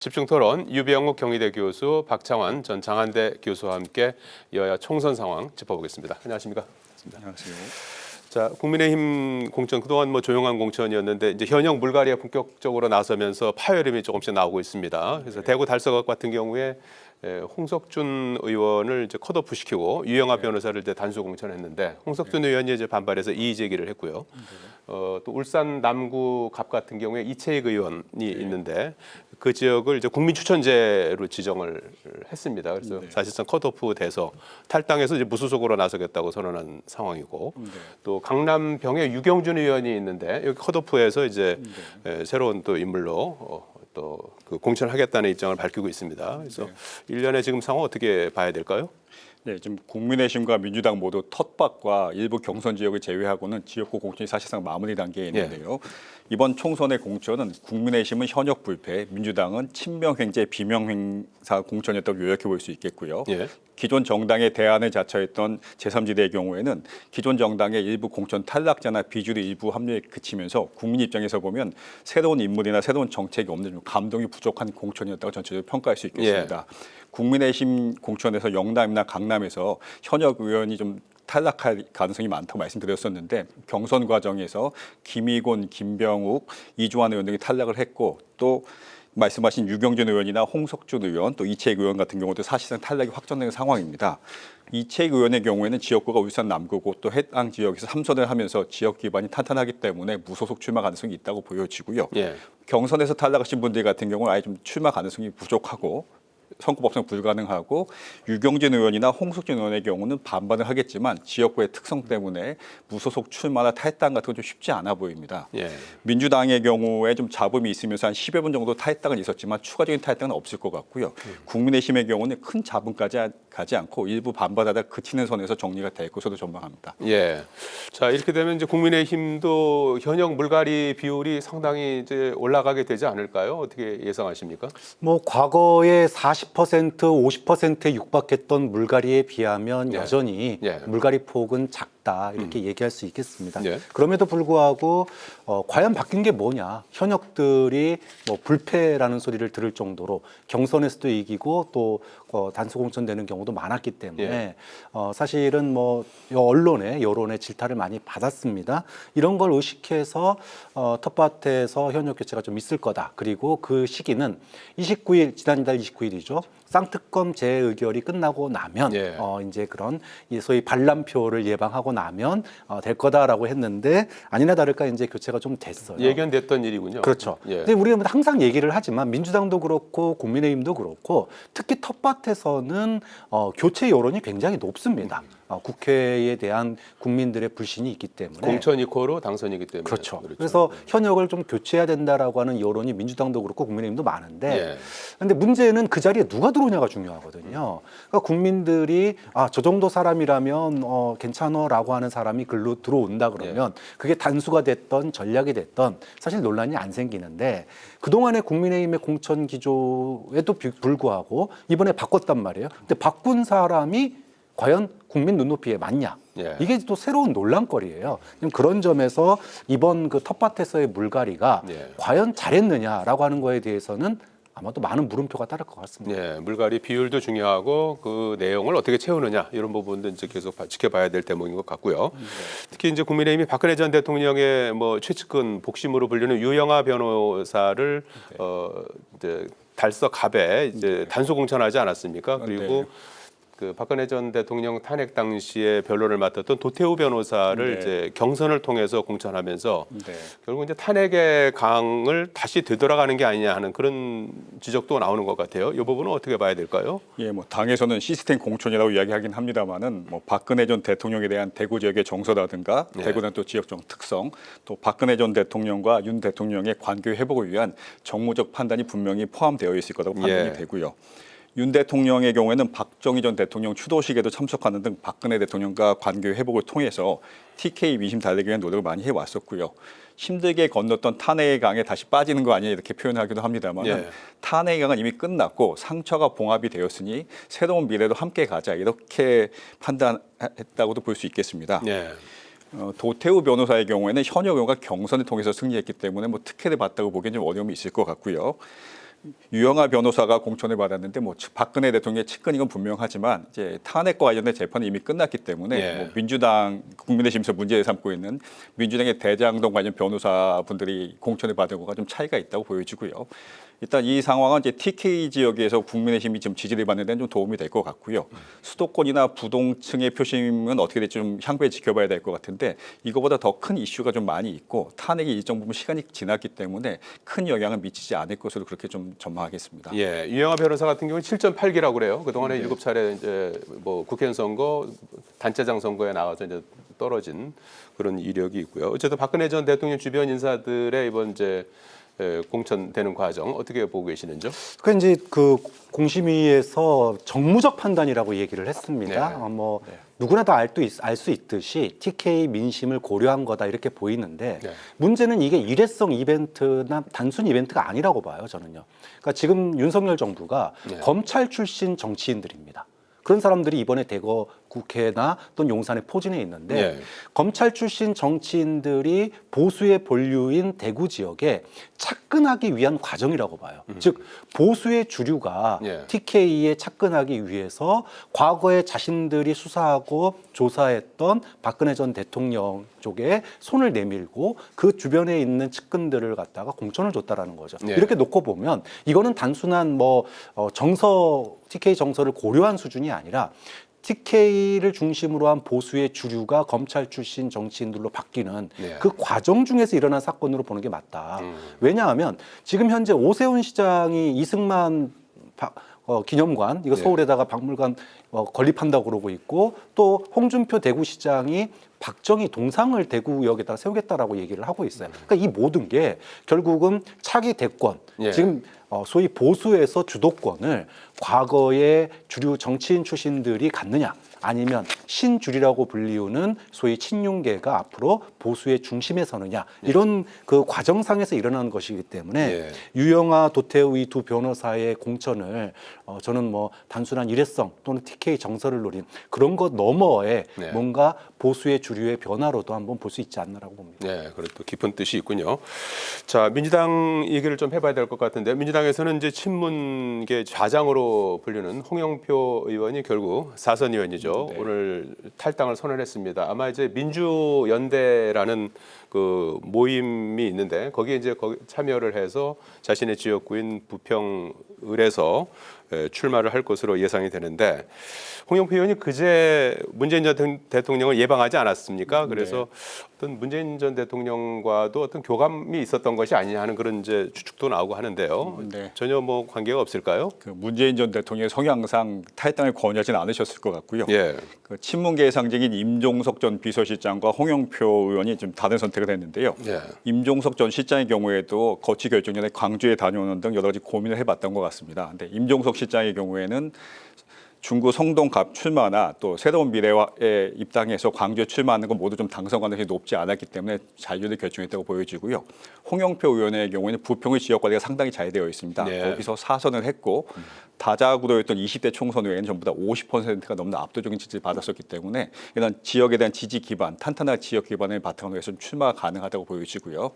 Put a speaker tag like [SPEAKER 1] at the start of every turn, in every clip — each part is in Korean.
[SPEAKER 1] 집중토론 유병욱 경희대 교수, 박창환 전 장한대 교수와 함께 여야 총선 상황 짚어보겠습니다. 안녕하십니까?
[SPEAKER 2] 안녕하세요.
[SPEAKER 1] 자, 국민의힘 공천 그동안 조용한 공천이었는데 이제 현역 물갈이에 본격적으로 나서면서 파열음이 조금씩 나오고 있습니다. 그래서 대구 달서구 같은 경우에 홍석준 의원을 이제 컷오프 시키고 유영하 변호사를 이제 단수 공천했는데 홍석준 의원이 이제 반발해서 이의 제기를 했고요. 또 울산 남구 갑 같은 경우에 이채익 의원이 있는데 그 지역을 이제 국민 추천제로 지정을 했습니다. 그래서 사실상 컷오프 돼서 탈당해서 이제 무소속으로 나서겠다고 선언한 상황이고 또 강남 병에 유경준 의원이 있는데 여기 컷오프에서 이제 새로운 또 인물로 또 그 공천을 하겠다는 입장을 밝히고 있습니다. 그래서 일련의 지금 상황 어떻게 봐야 될까요?
[SPEAKER 2] 네, 지금 국민의힘과 민주당 모두 텃밭과 일부 경선 지역을 제외하고는 지역구 공천이 사실상 마무리 단계에 있는데요. 이번 총선의 공천은 국민의힘은 현역 불패, 민주당은 친명행제 비명행사 공천이었다고 요약해 볼 수 있겠고요. 기존 정당의 대안을 자처했던 제3지대의 경우에는 기존 정당의 일부 공천 탈락자나 비주류 일부 합류에 그치면서 국민 입장에서 보면 새로운 인물이나 새로운 정책이 없는 좀 감동이 부족한 공천이었다고 전체적으로 평가할 수 있겠습니다. 국민의힘 공천에서 영남이나 강남에서 현역 의원이 좀 탈락할 가능성이 많다고 말씀드렸었는데 경선 과정에서 김의곤, 김병욱, 이주환 의원 등이 탈락을 했고 또 말씀하신 유경준 의원이나 홍석준 의원 또 이채익 의원 같은 경우도 사실상 탈락이 확정된 상황입니다. 이채익 의원의 경우에는 지역구가 울산 남구고 또 해당 지역에서 3선을 하면서 지역 기반이 탄탄하기 때문에 무소속 출마 가능성이 있다고 보여지고요. 경선에서 탈락하신 분들 같은 경우는 아예 좀 출마 가능성이 부족하고 선거 법상 불가능하고 유경진 의원이나 홍석준 의원의 경우는 반반을 하겠지만 지역구의 특성 때문에 무소속 출마나 탈당 같은 건 좀 쉽지 않아 보입니다. 민주당의 경우에 좀 잡음이 있으면서 한 10여 분 정도 탈당은 있었지만 추가적인 탈당은 없을 것 같고요. 국민의힘의 경우는 큰 잡음까지 가지 않고 일부 반발하다 그치는 선에서 정리가 될 것으로 전망합니다.
[SPEAKER 1] 자, 이렇게 되면 이제 국민의힘도 현역 물갈이 비율이 상당히 이제 올라가게 되지 않을까요? 어떻게 예상하십니까?
[SPEAKER 3] 과거에 40%, 50%에 육박했던 물갈이에 비하면 여전히 물갈이 폭은 작다 이렇게 얘기할 수 있겠습니다. 그럼에도 불구하고 과연 바뀐 게 뭐냐? 현역들이 불패라는 소리를 들을 정도로 경선에서도 이기고 또 단수 공천되는 경우도 많았기 때문에 사실은 언론의 여론의 질타를 많이 받았습니다. 이런 걸 의식해서 텃밭에서 현역 교체가 좀 있을 거다. 그리고 그 시기는 29일 지난달 29일이죠. 쌍특검 재의결이 끝나고 나면 이제 그런 소위 반란표를 예방하고 나면 될 거다라고 했는데 아니나 다를까 이제 교체가 좀 됐어요.
[SPEAKER 1] 예견됐던 일이군요.
[SPEAKER 3] 그렇죠. 근데 우리가 항상 얘기를 하지만 민주당도 그렇고 국민의힘도 그렇고 특히 텃밭에서는 교체 여론이 굉장히 높습니다. 국회에 대한 국민들의 불신이 있기 때문에
[SPEAKER 1] 공천 이코로 당선이기 때문에
[SPEAKER 3] 그렇죠. 그래서 현역을 좀 교체해야 된다라고 하는 여론이 민주당도 그렇고 국민의힘도 많은데 근데 문제는 그 자리에 누가 들어오냐가 중요하거든요. 그러니까 국민들이 저 정도 사람이라면 괜찮아라고 하는 사람이 글로 들어온다 그러면 그게 단수가 됐던 전략이 됐던 사실 논란이 안 생기는데 그동안의 국민의힘의 공천 기조에도 불구하고 이번에 바꿨단 말이에요. 근데 바꾼 사람이 과연 국민 눈높이에 맞냐? 이게 또 새로운 논란거리예요. 그런 점에서 이번 그 텃밭에서의 물갈이가 과연 잘했느냐라고 하는 거에 대해서는 아마도 많은 물음표가 따를 것 같습니다.
[SPEAKER 1] 물갈이 비율도 중요하고 그 내용을 어떻게 채우느냐 이런 부분도 이제 계속 지켜봐야 될 대목인 것 같고요. 특히 이제 국민의힘이 박근혜 전 대통령의 최측근 복심으로 불리는 유영하 변호사를 이제 달서 갑에 이제 단수 공천하지 않았습니까? 그리고 그 박근혜 전 대통령 탄핵 당시에 변론을 맡았던 도태우 변호사를 이제 경선을 통해서 공천하면서 결국 이제 탄핵의 강을 다시 되돌아가는 게 아니냐 하는 그런 지적도 나오는 것 같아요. 이 부분은 어떻게 봐야 될까요?
[SPEAKER 2] 당에서는 시스템 공천이라고 이야기하긴 합니다만은 박근혜 전 대통령에 대한 대구 지역의 정서라든가 대구는 또 지역적 특성, 또 박근혜 전 대통령과 윤 대통령의 관계 회복을 위한 정무적 판단이 분명히 포함되어 있을 거라고 판단이 되고요. 윤 대통령의 경우에는 박정희 전 대통령 추도식에도 참석하는 등 박근혜 대통령과 관계 회복을 통해서 TK 위심 달래기 위한 노력을 많이 해왔었고요. 힘들게 건넜던 탄핵의 강에 다시 빠지는 거 아니냐 이렇게 표현하기도 합니다만 탄핵의 강은 이미 끝났고 상처가 봉합이 되었으니 새로운 미래로 함께 가자 이렇게 판단했다고도 볼 수 있겠습니다. 도태우 변호사의 경우에는 현역 의원과 경선을 통해서 승리했기 때문에 특혜를 받다고 보기엔 좀 어려움이 있을 것 같고요. 유영하 변호사가 공천을 받았는데 뭐 박근혜 대통령의 측근인 건 분명하지만 이제 탄핵과 관련된 재판이 이미 끝났기 때문에
[SPEAKER 1] 예.
[SPEAKER 2] 뭐 민주당 국민의힘에서 문제 삼고 있는 민주당의 대장동 관련 변호사분들이 공천을 받은 거가 좀 차이가 있다고 보여지고요. 일단 이 상황은 이제 TK 지역에서 국민의힘이 지금 지지를 받는 데는 좀 도움이 될 것 같고요. 수도권이나 부동층의 표심은 어떻게 될지 좀 향후에 지켜봐야 될 것 같은데 이거보다 더 큰 이슈가 좀 많이 있고 탄핵이 일정 부분 시간이 지났기 때문에 큰 영향은 미치지 않을 것으로 그렇게 좀 전망하겠습니다.
[SPEAKER 1] 예, 유영하 변호사 같은 경우는 7.8기라고 그래요. 그동안에 7차례 이제 뭐 국회의원 선거, 단체장 선거에 나와서 이제 떨어진 그런 이력이 있고요. 어쨌든 박근혜 전 대통령 주변 인사들의 이번 이제 공천되는 과정 어떻게 보고 계시는지요?
[SPEAKER 3] 그 이제 그 공심위에서 정무적 판단이라고 얘기를 했습니다.
[SPEAKER 1] 네.
[SPEAKER 3] 뭐 누구나 다 알 수 있듯이 TK 민심을 고려한 거다 이렇게 보이는데
[SPEAKER 1] 네.
[SPEAKER 3] 문제는 이게 일회성 이벤트나 단순 이벤트가 아니라고 봐요, 저는요. 그러니까 지금 윤석열 정부가
[SPEAKER 1] 네.
[SPEAKER 3] 검찰 출신 정치인들입니다. 그런 사람들이 이번에 대거 국회나 또는 용산에 포진해 있는데
[SPEAKER 1] 네.
[SPEAKER 3] 검찰 출신 정치인들이 보수의 본류인 대구 지역에 착근하기 위한 과정이라고 봐요. 즉 보수의 주류가
[SPEAKER 1] 네.
[SPEAKER 3] TK에 착근하기 위해서 과거에 자신들이 수사하고 조사했던 박근혜 전 대통령 쪽에 손을 내밀고 그 주변에 있는 측근들을 갖다가 공천을 줬다라는 거죠.
[SPEAKER 1] 네.
[SPEAKER 3] 이렇게 놓고 보면 이거는 단순한 뭐 TK 정서를 고려한 수준이 아니라 TK를 중심으로 한 보수의 주류가 검찰 출신 정치인들로 바뀌는
[SPEAKER 1] 네.
[SPEAKER 3] 그 과정 중에서 일어난 사건으로 보는 게 맞다. 왜냐하면 지금 현재 오세훈 시장이 이승만 기념관 이거
[SPEAKER 1] 네.
[SPEAKER 3] 서울에다가 박물관 건립한다고 그러고 있고 또 홍준표 대구시장이 박정희 동상을 대구역에다가 세우겠다라고 얘기를 하고 있어요. 그러니까 이 모든 게 결국은 차기 대권
[SPEAKER 1] 예.
[SPEAKER 3] 지금 소위 보수에서 주도권을 과거의 주류 정치인 출신들이 갖느냐 아니면 신주리라고 불리우는 소위 친윤계가 앞으로 보수의 중심에 서느냐 이런 그 과정상에서 일어나는 것이기 때문에
[SPEAKER 1] 예.
[SPEAKER 3] 유영하 도태우 이 두 변호사의 공천을 저는 뭐 단순한 일회성 또는 TK 정서를 노린 그런 것 너머에
[SPEAKER 1] 네.
[SPEAKER 3] 뭔가 보수의 주류의 변화로도 한번 볼 수 있지 않나라고 봅니다.
[SPEAKER 1] 네, 그것도 깊은 뜻이 있군요. 자, 민주당 얘기를 좀 해봐야 될 것 같은데 민주당에서는 이제 친문계 좌장으로 불리는 홍영표 의원이 결국 4선 의원이죠.
[SPEAKER 2] 네.
[SPEAKER 1] 오늘 탈당을 선언했습니다. 아마 이제 민주연대라는 그 모임이 있는데 거기에 이제 참여를 해서 자신의 지역구인 부평을에서 출마를 할 것으로 예상이 되는데 홍영표 의원이 그제 문재인 전 대통령을 예방하지 않았습니까? 그래서 어떤 문재인 전 대통령과도 어떤 교감이 있었던 것이 아니냐 하는 그런 이제 추측도 나오고 하는데요.
[SPEAKER 2] 네.
[SPEAKER 1] 전혀 뭐 관계가 없을까요?
[SPEAKER 2] 그 문재인 전 대통령의 성향상 탈당을 권유하진 않으셨을 것 같고요.
[SPEAKER 1] 예.
[SPEAKER 2] 그 친문계의 상징인 임종석 전 비서실장과 홍영표 의원이 좀 다른 선택을 했는데요.
[SPEAKER 1] 예.
[SPEAKER 2] 임종석 전 실장의 경우에도 거취 결정 전에 광주에 다녀오는 등 여러 가지 고민을 해봤던 것 같습니다. 근데 임종석 실장의 경우에는 중구 성동갑 출마나 또 새로운 미래에 입당해서 광주에 출마하는 건 모두 좀 당선 가능성이 높지 않았기 때문에 잔류를 결정했다고 보여지고요. 홍영표 의원의 경우에는 부평의 지역 관리가 상당히 잘 되어 있습니다.
[SPEAKER 1] 네.
[SPEAKER 2] 거기서 4선을 했고 다자구도였던 20대 총선 외에는 전부 다 50%가 넘는 압도적인 지지를 받았었기 때문에 이런 지역에 대한 지지 기반, 탄탄한 지역 기반을 바탕으로 해서 출마가 가능하다고 보여지고요.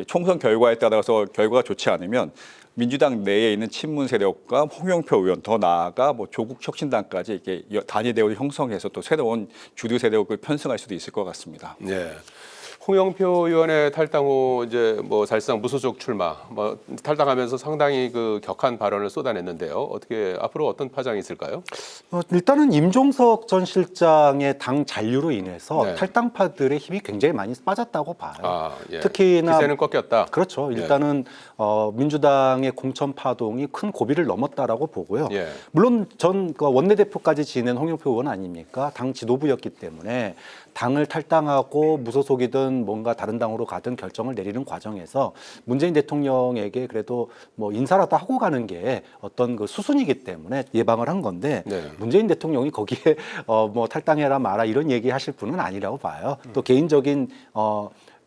[SPEAKER 2] 총선 결과에 따라서 결과가 좋지 않으면 민주당 내에 있는 친문 세력과 홍영표 의원 더 나아가 뭐 조국 혁신당까지 이렇게 단일 대우를 형성해서 또 새로운 주류 세력을 편성할 수도 있을 것 같습니다.
[SPEAKER 1] 네. 홍영표 의원의 탈당 후 이제 뭐 사실상 무소속 출마, 뭐 탈당하면서 상당히 그 격한 발언을 쏟아냈는데요. 어떻게 앞으로 어떤 파장이 있을까요?
[SPEAKER 3] 일단은 임종석 전 실장의 당 잔류로 인해서
[SPEAKER 1] 네.
[SPEAKER 3] 탈당파들의 힘이 굉장히 많이 빠졌다고 봐요.
[SPEAKER 1] 아, 예.
[SPEAKER 3] 특히나
[SPEAKER 1] 기세는 꺾였다.
[SPEAKER 3] 그렇죠.
[SPEAKER 1] 예.
[SPEAKER 3] 일단은 민주당의 공천 파동이 큰 고비를 넘었다라고 보고요.
[SPEAKER 1] 예.
[SPEAKER 3] 물론 전 원내대표까지 지낸 홍영표 의원 아닙니까? 당 지도부였기 때문에 당을 탈당하고 무소속이든 뭔가 다른 당으로 가든 결정을 내리는 과정에서 문재인 대통령에게 그래도 뭐 인사라도 하고 가는 게 어떤 그 수순이기 때문에 예방을 한 건데
[SPEAKER 1] 네.
[SPEAKER 3] 문재인 대통령이 거기에 뭐 탈당해라 마라 이런 얘기 하실 분은 아니라고 봐요. 또 개인적인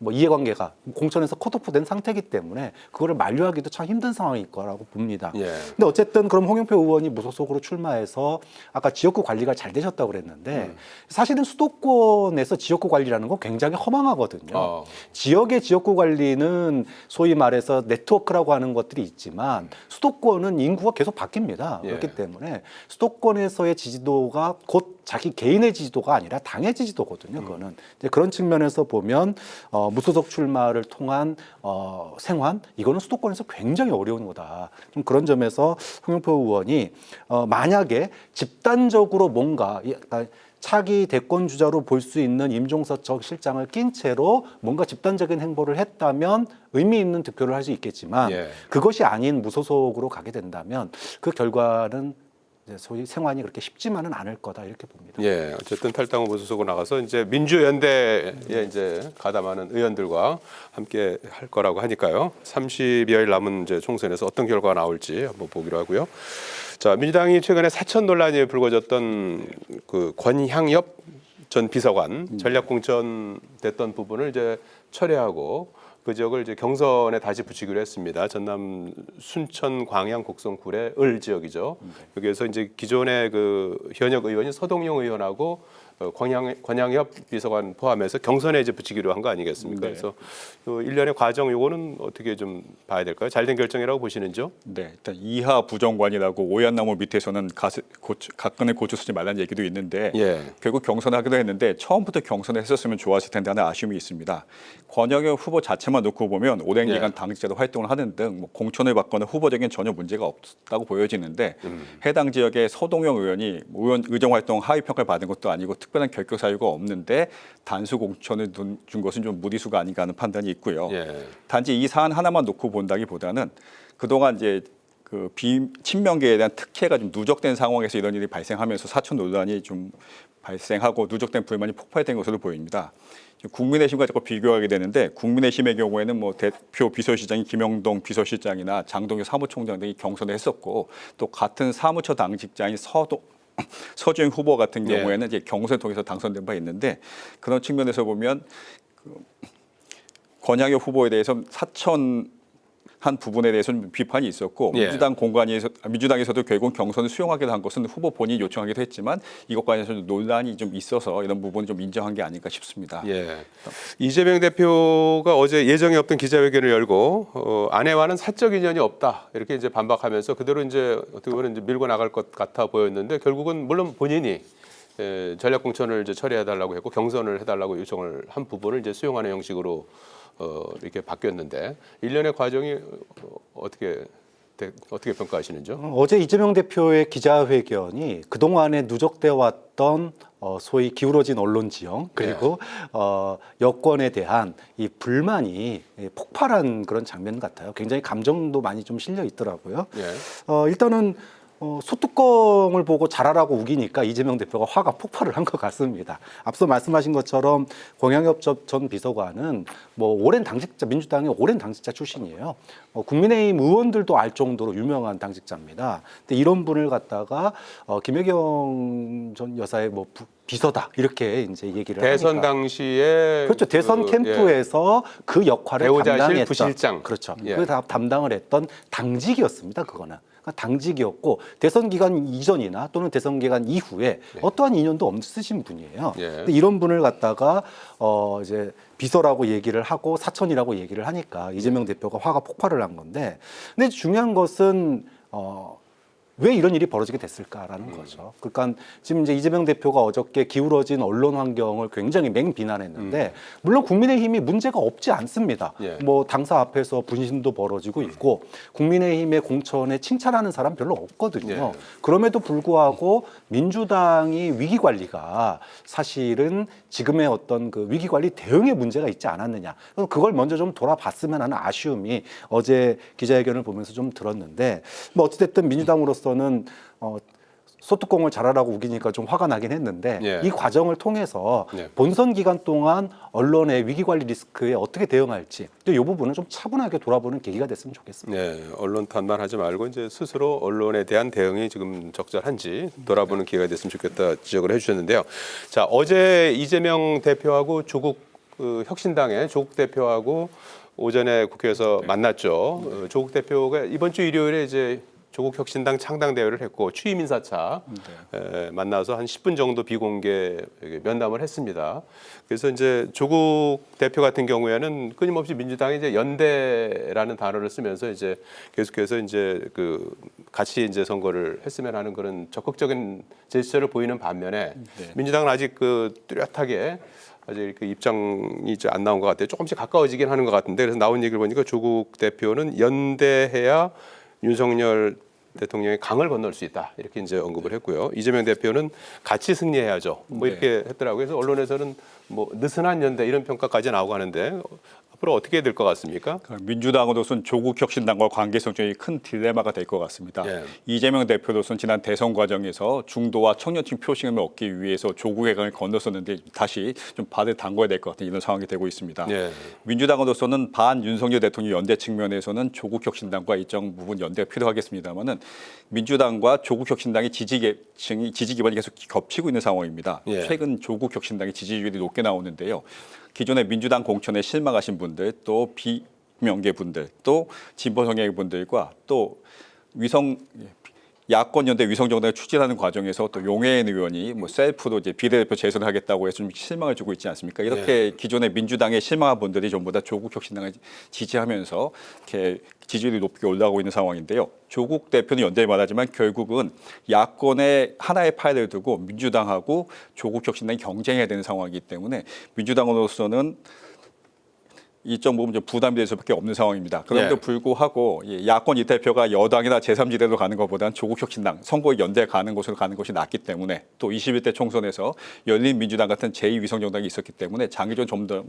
[SPEAKER 3] 뭐 이해관계가 공천에서 컷오프된 상태이기 때문에 그거를 만류하기도 참 힘든 상황일 거라고 봅니다.
[SPEAKER 1] 예.
[SPEAKER 3] 근데 어쨌든 그럼 홍영표 의원이 무소속으로 출마해서 아까 지역구 관리가 잘 되셨다고 그랬는데 사실은 수도권에서 지역구 관리라는 건 굉장히 허망하거든요. 지역의 지역구 관리는 소위 말해서 네트워크라고 하는 것들이 있지만 수도권은 인구가 계속 바뀝니다.
[SPEAKER 1] 예.
[SPEAKER 3] 그렇기 때문에 수도권에서의 지지도가 곧 자기 개인의 지지도가 아니라 당의 지지도거든요. 그거는 이제 그런 측면에서 보면 무소속 출마를 통한 생환 이거는 수도권에서 굉장히 어려운 거다. 좀 그런 점에서 홍영표 의원이 만약에 집단적으로 뭔가 차기 대권 주자로 볼 수 있는 임종석 전 실장을 낀 채로 뭔가 집단적인 행보를 했다면 의미 있는 득표를 할 수 있겠지만
[SPEAKER 1] 예.
[SPEAKER 3] 그것이 아닌 무소속으로 가게 된다면 그 결과는 소위 생환이 그렇게 쉽지만은 않을 거다 이렇게 봅니다.
[SPEAKER 1] 예, 어쨌든 탈당 후 무소속으로 나가서 이제 민주연대에 이제 가담하는 의원들과 함께 할 거라고 하니까요. 30여일 남은 이제 총선에서 어떤 결과가 나올지 한번 보기로 하고요. 자, 민주당이 최근에 사천 논란이 불거졌던 그 권향엽 전 비서관 전략 공천됐던 부분을 이제 철회하고 그 지역을 이제 경선에 다시 붙이기로 했습니다. 전남 순천 광양 곡성 구례 을 지역이죠. 여기에서 이제 기존의 그 현역 의원인 서동용 의원하고 권향엽 비서관 포함해서 경선에 이제 붙이기로 한 거 아니겠습니까?
[SPEAKER 2] 네.
[SPEAKER 1] 그래서 그 일련의 과정 요거는 어떻게 좀 봐야 될까요? 잘된 결정이라고 보시는지요?
[SPEAKER 2] 네, 일단 이하 부정관이라고 오얏나무 밑에서는 가끔의 고추 쓰지 말라는 얘기도 있는데
[SPEAKER 1] 예.
[SPEAKER 2] 결국 경선하기도 했는데 처음부터 경선을 했었으면 좋았을 텐데 하는 아쉬움이 있습니다. 권영엽 후보 자체만 놓고 보면 오랜 기간
[SPEAKER 1] 예.
[SPEAKER 2] 당직자로 활동을 하는 등 뭐 공천을 받거나 후보적인 전혀 문제가 없다고 보여지는데 해당 지역의 서동영 의원이 의원 의정 활동 하위 평가를 받은 것도 아니고 특별한 결격 사유가 없는데 단수 공천을 준 것은 좀 무리수가 아닌가 하는 판단이 있고요.
[SPEAKER 1] 예.
[SPEAKER 2] 단지 이 사안 하나만 놓고 본다기보다는 그동안 이제 그 친명계에 대한 특혜가 좀 누적된 상황에서 이런 일이 발생하면서 사천 논란이 좀 발생하고 누적된 불만이 폭발된 것으로 보입니다. 국민의힘과 자꾸 비교하게 되는데 국민의힘의 경우에는 뭐 대표 비서실장인 김영동 비서실장이나 장동규 사무총장 등이 경선을 했었고 또 같은 사무처 당직자인 서주영 후보 같은 경우에는 이제 경선을 통해서 당선된 바 있는데 그런 측면에서 보면 권향엽 후보에 대해서 사천 한 부분에 대해서는 비판이 있었고
[SPEAKER 1] 예.
[SPEAKER 2] 민주당에서도 결국 경선을 수용하기로 한 것은 후보 본인이 요청하기도 했지만 이것과 관해서 논란이 좀 있어서 이런 부분을 좀 인정한 게 아닐까 싶습니다.
[SPEAKER 1] 예. 이재명 대표가 어제 예정에 없던 기자회견을 열고 아내와는 사적 인연이 없다 이렇게 이제 반박하면서 그대로 이제 어떻게 보면 이제 밀고 나갈 것 같아 보였는데 결국은 물론 본인이 전략 공천을 이제 처리해달라고 했고 경선을 해달라고 요청을 한 부분을 이제 수용하는 형식으로 이렇게 바뀌었는데 일련의 과정이 어떻게 평가하시는지요?
[SPEAKER 3] 어제 이재명 대표의 기자회견이 그동안에 누적되어 왔던 소위 기울어진 언론 지형 그리고 여권에 대한 이 불만이 폭발한 그런 장면 같아요. 굉장히 감정도 많이 좀 실려 있더라고요.
[SPEAKER 1] 예.
[SPEAKER 3] 일단은 소뚜껑을 보고 잘하라고 우기니까 이재명 대표가 화가 폭발을 한 것 같습니다. 앞서 말씀하신 것처럼 권향엽 전 비서관은 뭐 오랜 당직자, 민주당의 오랜 당직자 출신이에요. 국민의힘 의원들도 알 정도로 유명한 당직자입니다. 근데 이런 분을 갖다가 김혜경 전 여사의 뭐 비서다 이렇게 이제 얘기를
[SPEAKER 1] 대선
[SPEAKER 3] 하니까.
[SPEAKER 1] 당시에
[SPEAKER 3] 그렇죠. 대선 캠프에서 그 역할을
[SPEAKER 1] 배우자실
[SPEAKER 3] 담당했던
[SPEAKER 1] 부실장.
[SPEAKER 3] 그렇죠.
[SPEAKER 1] 예.
[SPEAKER 3] 그 담당을 했던 당직이었습니다. 그거는. 그러니까 당직이었고 대선 기간 이전이나 또는 대선 기간 이후에 어떠한 인연도 없으신 분이에요.
[SPEAKER 1] 예.
[SPEAKER 3] 근데 이런 분을 갖다가 이제 비서라고 얘기를 하고 사천이라고 얘기를 하니까 이재명 대표가 화가 폭발을 한 건데, 근데 중요한 것은 왜 이런 일이 벌어지게 됐을까라는 거죠. 그러니까 지금 이제 이재명 대표가 어저께 기울어진 언론 환경을 굉장히 맹비난했는데 물론 국민의힘이 문제가 없지 않습니다.
[SPEAKER 1] 예.
[SPEAKER 3] 뭐 당사 앞에서 분신도 벌어지고 있고 국민의힘의 공천에 칭찬하는 사람 별로 없거든요.
[SPEAKER 1] 예.
[SPEAKER 3] 그럼에도 불구하고 민주당이 위기 관리가 사실은 지금의 어떤 그 위기 관리 대응에 문제가 있지 않았느냐. 그걸 먼저 좀 돌아봤으면 하는 아쉬움이 어제 기자회견을 보면서 좀 들었는데 뭐 어찌됐든 민주당으로서는 소뚜껑을 잘하라고 우기니까 좀 화가 나긴 했는데
[SPEAKER 1] 예.
[SPEAKER 3] 이 과정을 통해서
[SPEAKER 1] 예.
[SPEAKER 3] 본선 기간 동안 언론의 위기관리 리스크에 어떻게 대응할지 이 부분은 좀 차분하게 돌아보는 계기가 됐으면 좋겠습니다.
[SPEAKER 1] 네, 언론 탓만 하지 말고 이제 스스로 언론에 대한 대응이 지금 적절한지 돌아보는 기회가 됐으면 좋겠다 지적을 해주셨는데요. 자, 어제 이재명 대표하고 조국 그 혁신당의 조국 대표하고 오전에 국회에서 만났죠. 조국 대표가 이번 주 일요일에 이제 조국 혁신당 창당 대회를 했고 취임 인사차 만나서 한 10분 정도 비공개 면담을 했습니다. 그래서 이제 조국 대표 같은 경우에는 끊임없이 민주당이 이제 연대라는 단어를 쓰면서 이제 계속해서 이제 그 같이 이제 선거를 했으면 하는 그런 적극적인 제스처를 보이는 반면에 민주당은 아직 그 뚜렷하게 아직 그 입장이 이제 안 나온 것 같아요. 조금씩 가까워지긴 하는 것 같은데 그래서 나온 얘기를 보니까 조국 대표는 연대해야 윤석열 대통령의 강을 건널 수 있다 이렇게 이제 언급을 했고요. 이재명 대표는 같이 승리해야죠. 뭐 이렇게 했더라고요. 그래서 언론에서는 뭐 느슨한 연대 이런 평가까지 나오고 하는데 앞으로 어떻게 될 것 같습니까?
[SPEAKER 2] 민주당으로서는 조국 혁신당과 관계성적인 큰 딜레마가 될 것 같습니다. 이재명 대표로서는 지난 대선 과정에서 중도와 청년층 표심을 얻기 위해서 조국의 강을 건넜었는데 다시 좀 발을 담궈야 될 것 같은 이런 상황이 되고 있습니다. 민주당으로서는 반 윤석열 대통령 연대 측면에서는 조국 혁신당과 일정 부분 연대가 필요하겠습니다만은 민주당과 조국 혁신당의 지지 기반이 계속 겹치고 있는 상황입니다. 최근 조국 혁신당의 지지율이 높게 나오는데요. 기존의 민주당 공천에 실망하신 분들, 또 비명계 분들, 또 진보 성향의 분들과 또 야권 연대 위성정당을 추진하는 과정에서 또 용해인 의원이 뭐 셀프로 이제 비례대표 재선을 하겠다고 해서 좀 실망을 주고 있지 않습니까? 이렇게 기존의 민주당에 실망한 분들이 전부 다 조국 혁신당을 지지하면서 이렇게 지지율이 높게 올라가고 있는 상황인데요. 조국 대표는 연대를 말하지만 결국은 야권의 하나의 파일을 두고 민주당하고 조국 혁신당이 경쟁해야 되는 상황이기 때문에 민주당으로서는 일정 부분 좀 부담이 될 수밖에 없는 상황입니다. 그럼에도 불구하고 야권 이 대표가 여당이나 제3지대로 가는 것보다는 조국 혁신당 선거에 연대 가는 곳으로 가는 것이 낫기 때문에 또 21대 총선에서 열린민주당 같은 제2위성정당이 있었기 때문에 장기적으로 좀 더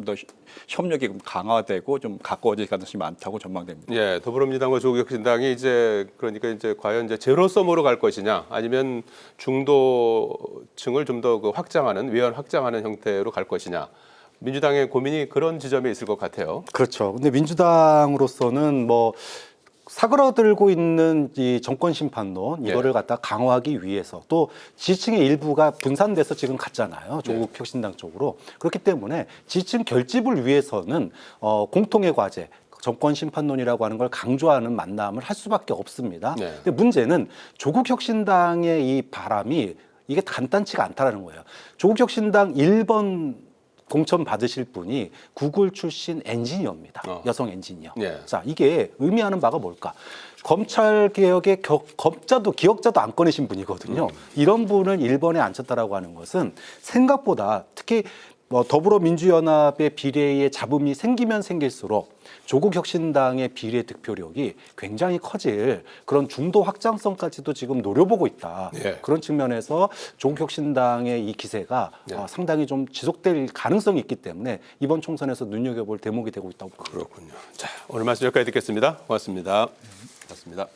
[SPEAKER 2] 협력이 강화되고 좀 가까워질 가능성이 많다고 전망됩니다.
[SPEAKER 1] 더불어민주당과 조국 혁신당이 이제 그러니까 이제 과연 이제 제로섬으로 갈 것이냐 아니면 중도층을 좀 더 그 확장하는 외연 확장하는 형태로 갈 것이냐. 민주당의 고민이 그런 지점에 있을 것 같아요.
[SPEAKER 3] 그렇죠. 근데 민주당으로서는 뭐 사그라들고 있는 이 정권 심판론 이거를 갖다 강화하기 위해서 또 지지층의 일부가 분산돼서 지금 갔잖아요. 조국 혁신당 쪽으로. 그렇기 때문에 지지층 결집을 위해서는 공통의 과제 정권 심판론이라고 하는 걸 강조하는 만남을 할 수밖에 없습니다. 근데 문제는 조국 혁신당의 이 바람이 이게 간단치가 않다라는 거예요. 조국 혁신당 1번 공천 받으실 분이 구글 출신 엔지니어입니다. 여성 엔지니어. 자, 이게 의미하는 바가 뭘까? 검찰 개혁의 기억자도 안 꺼내신 분이거든요. 이런 분을 1번에 앉혔다라고 하는 것은 생각보다 특히 더불어민주연합의 비례의 잡음이 생기면 생길수록 조국 혁신당의 비례 득표력이 굉장히 커질 그런 중도 확장성까지도 지금 노려보고 있다. 그런 측면에서 조국 혁신당의 이 기세가 상당히 좀 지속될 가능성이 있기 때문에 이번 총선에서 눈여겨볼 대목이 되고 있다고 봅니다.
[SPEAKER 1] 그렇군요. 자, 오늘 말씀 여기까지 듣겠습니다. 고맙습니다. 고맙습니다.